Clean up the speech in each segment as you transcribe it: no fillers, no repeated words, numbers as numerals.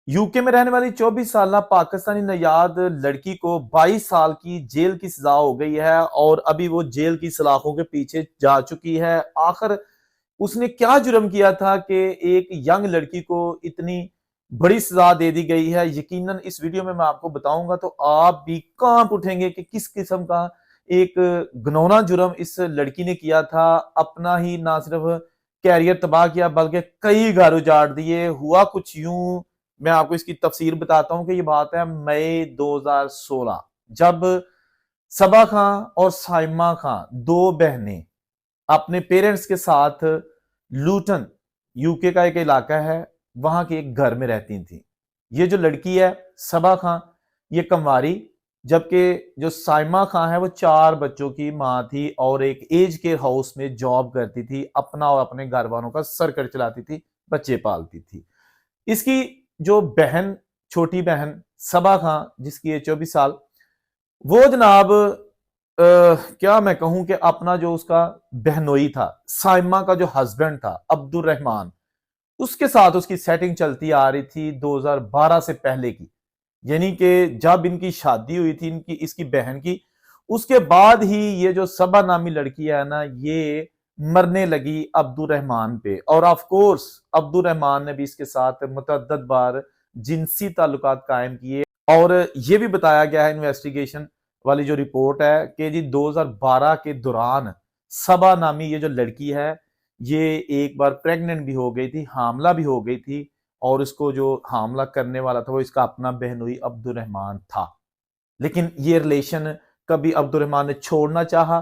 UK में रहने वाली 24 साल पाकिस्तानी नयाद लड़की को 22 साल की जेल की सजा हो गई है और अभी वो जेल की सलाखों के पीछे जा चुकी है। आखिर उसने क्या जुर्म किया था कि एक यंग लड़की को इतनी बड़ी सजा दे दी गई है। यकीनन इस वीडियो में मैं आपको बताऊंगा तो आप भी कांप उठेंगे कि किस किस्म का एक घिनौना जुर्म इस लड़की ने किया था। अपना ही ना सिर्फ कैरियर तबाह किया बल्कि कई घर उजाड़ दिए। हुआ कुछ यूं, मैं आपको इसकी तफसीर बताता हूं कि ये बात है मई 2016, जब सबा खां और साइमा खां, दो बहनें अपने पेरेंट्स के साथ लूटन, यूके का एक इलाका है, वहां के एक घर में रहती थी। ये जो लड़की है सबा खां, ये कंवारी, जबकि जो साइमा खां है वो 4 बच्चों की मां थी और एक एज केयर हाउस में जॉब करती थी। अपना और अपने घर वालों का सर्कल चलाती थी, बच्चे पालती थी। इसकी जो बहन, छोटी बहन सबा खां, जिसकी है 24 साल, वो जनाब क्या मैं कहूं कि अपना जो उसका बहनोई था, साइमा का जो हस्बैंड था अब्दुल रहमान, उसके साथ उसकी सेटिंग चलती आ रही थी 2012 से पहले की। यानी कि जब इनकी शादी हुई थी इनकी इसकी बहन की, उसके बाद ही ये जो सबा नामी लड़की है ना, ये मरने लगी अब्दुल रहमान पे। और ऑफ कोर्स अब्दुल रहमान ने भी इसके साथ मुतअद्दिद बार जिनसी ताल्लुकात कायम किए। और ये भी बताया गया है इन्वेस्टिगेशन वाली जो रिपोर्ट है कि जी 2012 के दौरान सबा नामी ये जो लड़की है, ये एक बार प्रेग्नेंट भी हो गई थी, हामला भी हो गई थी। और इसको जो हामला करने वाला था वो इसका अपना बहनोई अब्दुल रहमान था। लेकिन ये रिलेशन कभी अब्दुल रहमान ने छोड़ना चाहा,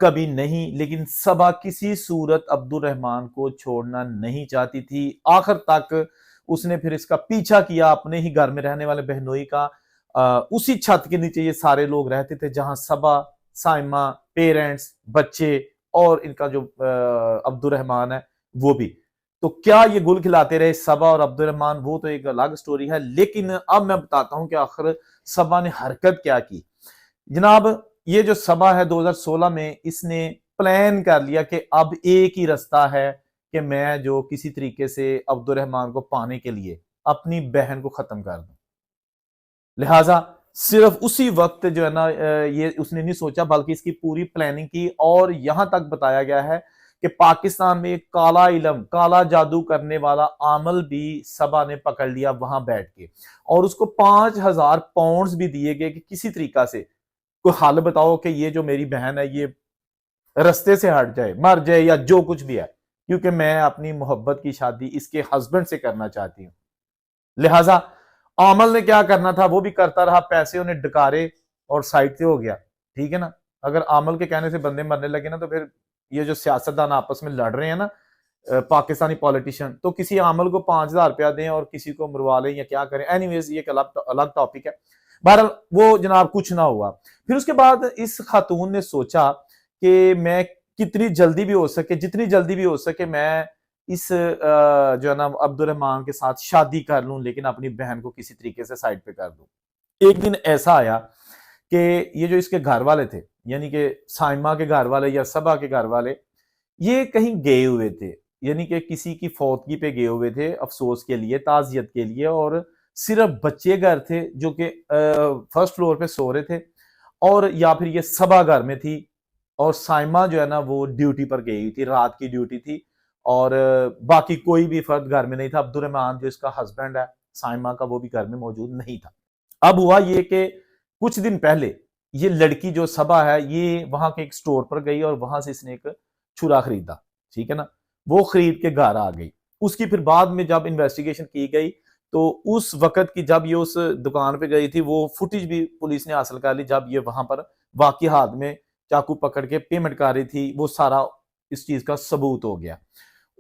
कभी नहीं। लेकिन सबा किसी सूरत अब्दुल रहमान को छोड़ना नहीं चाहती थी। आखिर तक उसने फिर इसका पीछा किया, अपने ही घर में रहने वाले बहनोई का। उसी छत के नीचे ये सारे लोग रहते थे जहां सबा, साइमा, पेरेंट्स, बच्चे और इनका जो अब्दुल रहमान है वो भी। तो क्या ये गुल खिलाते रहे सबा और अब्दुल रहमान, वो तो एक अलग स्टोरी है। लेकिन अब मैं बताता हूं कि आखिर सबा ने हरकत क्या की। जनाब, ये जो सबा है 2016 में इसने प्लान कर लिया कि अब एक ही रास्ता है कि मैं जो किसी तरीके से अब्दुल रहमान को पाने के लिए अपनी बहन को खत्म कर दूं। लिहाजा सिर्फ उसी वक्त जो है ना, ये उसने नहीं सोचा बल्कि इसकी पूरी प्लानिंग की। और यहां तक बताया गया है कि पाकिस्तान में काला इलम, काला जादू करने वाला आमल भी सबा ने पकड़ लिया वहां बैठ के। और उसको 5,000 पाउंड भी दिए गए कि किसी तरीका से कोई हल बताओ कि ये जो मेरी बहन है ये रस्ते से हट जाए, मर जाए या जो कुछ भी है, क्योंकि मैं अपनी मोहब्बत की शादी इसके हस्बैंड से करना चाहती हूँ। लिहाजा आमल ने क्या करना था वो भी करता रहा, पैसे उन्हें डकारे और साइड से हो गया। ठीक है ना। अगर आमल के कहने से बंदे मरने लगे ना, तो फिर ये जो सियासतदान आपस में लड़ रहे हैं ना, पाकिस्तानी पॉलिटिशियन, तो किसी आमल को 5,000 रुपया दें और किसी को मरवा लें या क्या करें। एनीवेज ये एक अलग अलग टॉपिक है। बहरहाल वो जनाब कुछ ना हुआ। फिर उसके बाद इस खातून ने सोचा कि मैं कितनी जल्दी भी हो सके, जितनी जल्दी भी हो सके, मैं इस जो है ना अब्दुल रहमान के साथ शादी कर लूं, लेकिन अपनी बहन को किसी तरीके से साइड पे कर दूं। एक दिन ऐसा आया कि ये जो इसके घर वाले थे, यानी कि साइमा के घर वाले या सबा के घर वाले, ये कहीं गए हुए थे, यानी कि किसी की फौतगी पे गए हुए थे अफसोस के लिए, ताजियत के लिए। और सिर्फ बच्चे घर थे जो कि फर्स्ट फ्लोर पे सो रहे थे, और या फिर ये सबा घर में थी। और साइमा जो है ना वो ड्यूटी पर गई थी, रात की ड्यूटी थी। और बाकी कोई भी फर्द घर में नहीं था। अब्दुल रहमान जो इसका हस्बैंड है साइमा का, वो भी घर में मौजूद नहीं था। अब हुआ ये कि कुछ दिन पहले ये लड़की जो सबा है ये वहां के एक स्टोर पर गई और वहां से इसने एक छुरा खरीदा। ठीक है ना। वो खरीद के घर आ गई। उसकी फिर बाद में जब इन्वेस्टिगेशन की गई तो उस वक्त की जब ये उस दुकान पे गई थी वो फुटेज भी पुलिस ने हासिल कर ली, जब ये वहां पर वाकई हाथ में चाकू पकड़ के पेमेंट कर रही थी। वो सारा इस चीज का सबूत हो गया।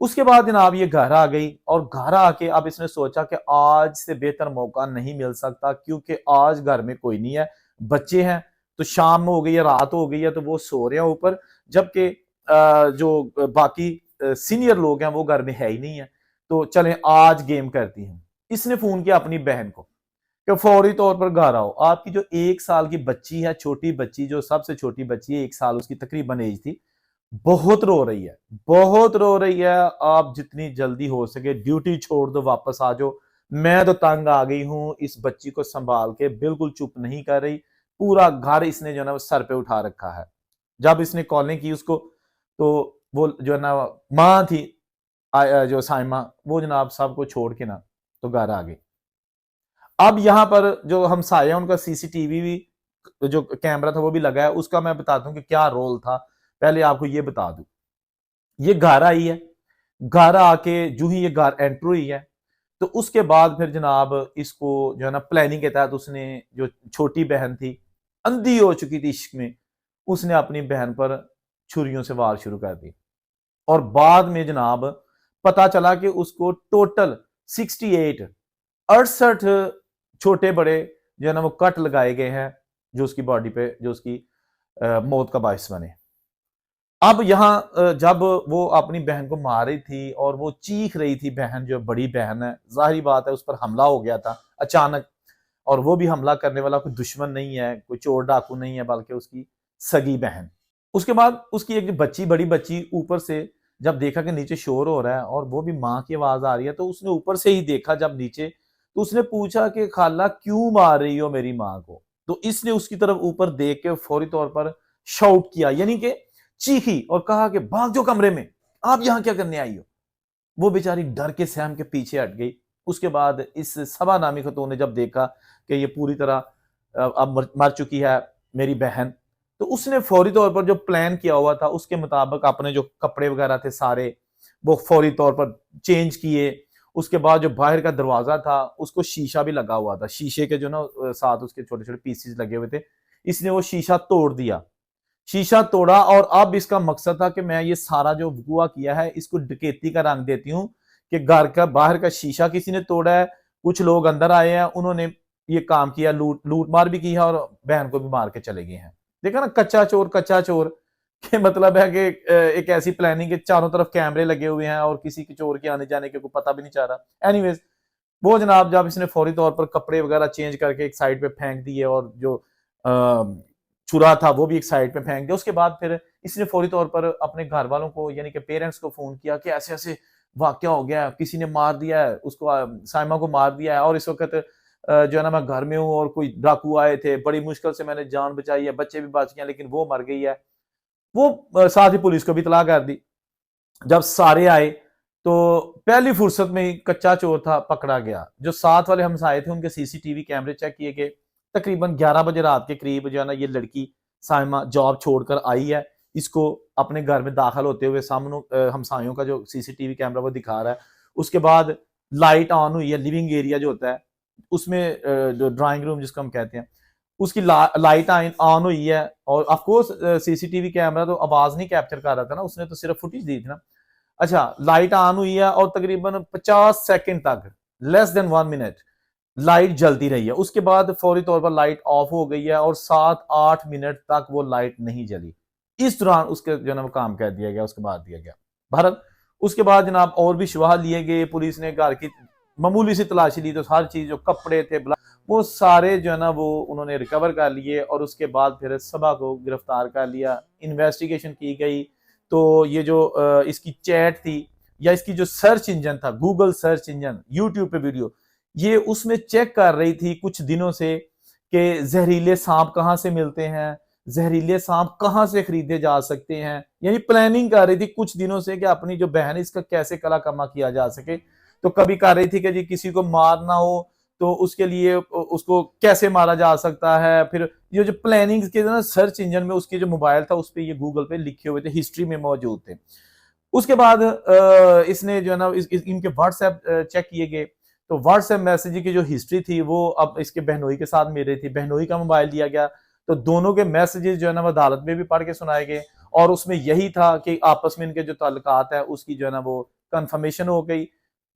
उसके बाद जनाब ये घर आ गई और घर आके अब इसने सोचा कि आज से बेहतर मौका नहीं मिल सकता, क्योंकि आज घर में कोई नहीं है, बच्चे हैं। तो शाम हो गई है, रात हो गई है, तो वो सो रहे हैं ऊपर, जबकि जो बाकी सीनियर लोग हैं वो घर में है ही नहीं है। तो चलें आज गेम करती हैं। इसने फोन किया अपनी बहन को कि फौरी तौर पर घर आओ, आपकी जो 1 साल की बच्ची है, छोटी बच्ची, जो सबसे छोटी बच्ची है, 1 साल उसकी तकरीबन एज थी, बहुत रो रही है, बहुत रो रही है। आप जितनी जल्दी हो सके ड्यूटी छोड़ दो, वापस आ जाओ, मैं तो तंग आ गई हूं, इस बच्ची को संभाल के बिल्कुल चुप नहीं कर रही, पूरा घर इसने जो है ना वो सर पे उठा रखा है। जब इसने कॉलिंग की उसको, तो वो जो है ना माँ थी, जो साइमा, वो जनाब सबको छोड़ के ना तो घर आ गई। अब यहाँ पर जो हमसाए हैं उनका सीसीटीवी भी जो कैमरा था वो भी लगा है, उसका मैं बताता हूँ कि क्या रोल था। पहले आपको ये बता दूं, ये घर आई है, घर आके जो ही ये घर एंटर हुई है, तो उसके बाद फिर जनाब इसको जो है ना प्लानिंग के तहत उसने, जो छोटी बहन थी, अंधी हो चुकी थी इश्क में, उसने अपनी बहन पर छुरियों से वार शुरू कर दी। और बाद में जनाब पता चला कि उसको टोटल 68 68 छोटे बड़े जो है ना वो कट लगाए गए हैं, जो उसकी बॉडी पे, जो उसकी मौत का बायस बने। अब यहाँ जब वो अपनी बहन को मार रही थी और वो चीख रही थी, बहन जो बड़ी बहन है, जाहिर बात है उस पर हमला हो गया था अचानक, और वो भी हमला करने वाला कोई दुश्मन नहीं है, कोई चोर डाकू नहीं है, बल्कि उसकी सगी बहन। उसके बाद उसकी एक बच्ची, बड़ी बच्ची, ऊपर से जब देखा कि नीचे शोर हो रहा है और वो भी माँ की आवाज आ रही है, तो उसने ऊपर से ही देखा जब नीचे, तो उसने पूछा कि खाला क्यों मार रही हो मेरी माँ को। तो इसने उसकी तरफ ऊपर देख के फौरी तौर पर शाउट किया, यानी कि चीखी और कहा कि भाग जाओ कमरे में, आप यहां क्या करने आई हो। वो बेचारी डर के सहम के पीछे हट गई। उसके बाद इस सबा नामी खतून ने जब देखा कि ये पूरी तरह अब मर चुकी है मेरी बहन, तो उसने फौरी तौर पर जो प्लान किया हुआ था उसके मुताबिक अपने जो कपड़े वगैरह थे सारे, वो फौरी तौर पर चेंज किए। उसके बाद जो बाहर का दरवाजा था उसको शीशा भी लगा हुआ था, शीशे के जो ना साथ उसके छोटे छोटे पीसेस लगे हुए थे, इसने वो शीशा तोड़ दिया, शीशा तोड़ा। और अब इसका मकसद था कि मैं ये सारा जो हुआ किया है इसको डकैती का रंग देती हूँ, कि घर का बाहर का शीशा किसी ने तोड़ा है, कुछ लोग अंदर आए हैं, उन्होंने ये काम किया, लूट लूट मार भी की है और बहन को भी मार के चले गए हैं। देखा ना, कच्चा चोर के मतलब है कि एक ऐसी प्लानिंग के चारों तरफ कैमरे लगे हुए हैं और किसी के चोर के आने जाने के कोई पता भी नहीं चाह रहा। एनीवेज, वो जनाब जब इसने फौरी तौर पर कपड़े वगैरह चेंज करके एक साइड पे फेंक दिए और जो छुरा था वो भी एक साइड पे फेंक दिया, उसके बाद फिर इसने फौरी तौर पर अपने घर वालों को, यानी कि पेरेंट्स को फोन किया कि ऐसे ऐसे वाकया हो गया, किसी ने मार दिया है उसको, साइमा को मार दिया है, और इस वक्त जो है ना मैं घर में हूँ और कोई डाकू आए थे, बड़ी मुश्किल से मैंने जान बचाई है, बच्चे भी बच गए लेकिन वो मर गई है। वो साथ ही पुलिस को भी इतला कर दी। जब सारे आए तो पहली फुर्सत में ही कच्चा चोर था पकड़ा गया। जो साथ वाले हमसाए थे उनके सीसीटीवी कैमरे चेक किए गए। तकरीबन 11 बजे रात के करीब जो है ना ये लड़की साइमा जॉब छोड़कर आई है। इसको अपने घर में दाखिल होते हुए सामने हमसायों का जो सीसीटीवी कैमरा वो दिखा रहा है। उसके बाद लाइट ऑन हुई है, लिविंग एरिया जो होता है उसमें, जो ड्राइंग रूम जिसको हम कहते हैं, उसकी लाइट ऑन हुई है। और ऑफकोर्स सीसीटीवी कैमरा तो आवाज नहीं कैप्चर कर रहा था ना, उसने तो सिर्फ फुटेज दी थी ना। अच्छा, लाइट ऑन हुई है और तकरीबन 50 सेकंड तक, लेस देन 1 मिनट लाइट जलती रही है। उसके बाद फौरी तौर पर लाइट ऑफ हो गई है और 7-8 मिनट तक वो लाइट नहीं जली। इस दौरान उसके जनाब काम कर दिया गया, उसके बाद दिया गया भारत। उसके बाद जनाब और भी शवाह लिए गए, पुलिस ने घर की मामूली सी तलाशी ली तो हर चीज, जो कपड़े थे वो सारे जो है ना वो उन्होंने रिकवर कर लिए, और उसके बाद फिर सबा को गिरफ्तार कर लिया, इन्वेस्टिगेशन की गई। तो ये जो इसकी चैट थी या इसकी जो सर्च इंजन था, गूगल सर्च इंजन, यूट्यूब पे वीडियो, ये उसमें चेक कर रही थी कुछ दिनों से कि जहरीले सांप कहाँ से मिलते हैं, जहरीले सांप कहाँ से खरीदे जा सकते हैं, यानी प्लानिंग कर रही थी कुछ दिनों से कि अपनी जो बहन है इसका कैसे कला कमा किया जा सके। तो कभी कर रही थी कि जी किसी को मारना हो तो उसके लिए उसको कैसे मारा जा सकता है। फिर ये जो प्लानिंग के ना सर्च इंजन में उसके जो मोबाइल था उस पर ये गूगल पे लिखे हुए थे, हिस्ट्री में मौजूद थे। उसके बाद इसने जो है ना इनके व्हाट्सएप चेक किए गए, तो व्हाट्सएप मैसेज की जो हिस्ट्री थी वो अब इसके बहनोई के साथ मिल रही थी। बहनोई का मोबाइल दिया गया, तो दोनों के मैसेजेस जो है ना वो अदालत में भी पढ़ के सुनाए गए, और उसमें यही था कि आपस में इनके जो ताल्लुकात है उसकी जो है ना वो कंफर्मेशन हो गई।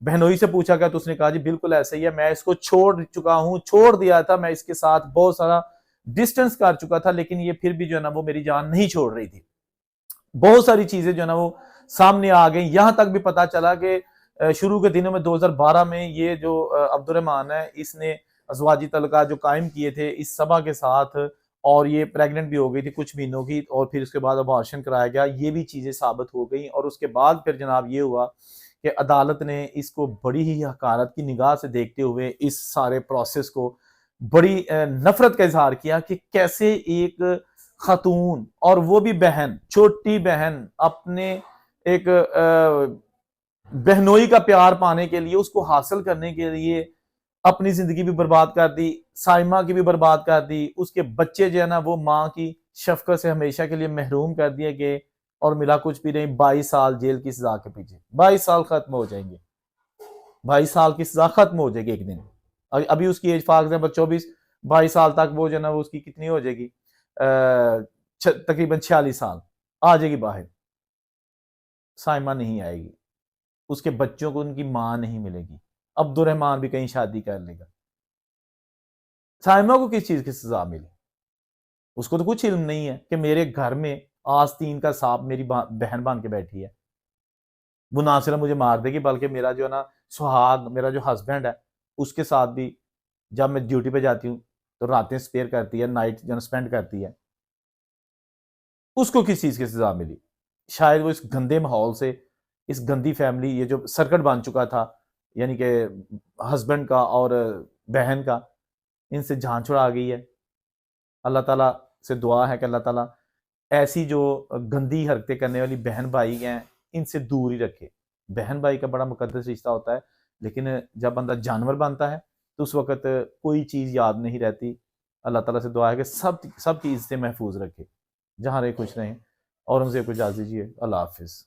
बहनोई से पूछा गया तो उसने कहा जी बिल्कुल ऐसे ही है, मैं इसको छोड़ चुका हूं, छोड़ दिया था, मैं इसके साथ बहुत सारा डिस्टेंस कर चुका था, लेकिन ये फिर भी जो है ना वो मेरी जान नहीं छोड़ रही थी। बहुत सारी चीजें जो है ना वो सामने आ गई। यहां तक भी पता चला कि शुरू के दिनों में 2012 में ये जो अब्दुर्रहमान है इसने अजवाजी तल्का जो कायम किए थे इस सबा के साथ, और ये प्रेग्नेंट भी हो गई थी कुछ महीनों की, और फिर उसके बाद अबॉर्शन कराया गया, ये भी चीजें साबित हो गई। और उसके बाद फिर जनाब ये हुआ कि अदालत ने इसको बड़ी ही हकारत की निगाह से देखते हुए इस सारे प्रोसेस को बड़ी नफरत का इजहार किया कि कैसे एक खातून और वो भी बहन, छोटी बहन, अपने एक बहनोई का प्यार पाने के लिए, उसको हासिल करने के लिए अपनी जिंदगी भी बर्बाद कर दी, साइमा की भी बर्बाद कर दी, उसके बच्चे जो है ना वो माँ की शफकत से हमेशा के लिए महरूम कर दिए गए और मिला कुछ भी नहीं। 22 साल जेल की सजा के पीछे, 22 साल खत्म हो जाएंगे, 22 साल की सजा खत्म हो जाएगी एक दिन। अभी उसकी एज फॉर एग्जाम्पल 24-22 साल तक वो जो है ना वो उसकी कितनी हो जाएगी, तकरीबन 46 साल आ जाएगी बाहर। साइमा नहीं आएगी, उसके बच्चों को उनकी मां नहीं मिलेगी, अब्दुलरहमान भी कहीं शादी कर लेगा। साइमा को किस चीज की सजा मिली? उसको तो कुछ इल्म नहीं है कि मेरे घर में आस्तीन का सांप मेरी बहन बन के बैठी है, वो ना सिर्फ मुझे मार देगी बल्कि मेरा जो है ना सुहाग, मेरा जो हस्बैंड है, उसके साथ भी जब मैं ड्यूटी पे जाती हूँ तो रातें स्पेयर करती है, नाइट जो स्पेंड करती है। उसको किस चीज की सजा मिली? शायद वो इस गंदे माहौल से, इस गंदी फैमिली, ये जो सर्कट बन चुका था यानी कि हस्बैंड का और बहन का, इनसे जान छुड़ा गई है। अल्लाह ताला से दुआ है कि अल्लाह ताला ऐसी जो गंदी हरकतें करने वाली बहन भाई हैं इनसे दूर ही रखे। बहन भाई का बड़ा मुकद्दस रिश्ता होता है, लेकिन जब बंदा जानवर बनता है तो उस वक्त कोई चीज़ याद नहीं रहती। अल्लाह ताला से दुआ है कि सब सब की इज्जतें महफूज रखे, जहाँ रहे खुश रहें। और उनसे कुछ इजाज़त दीजिए। अल्लाह हाफिज़।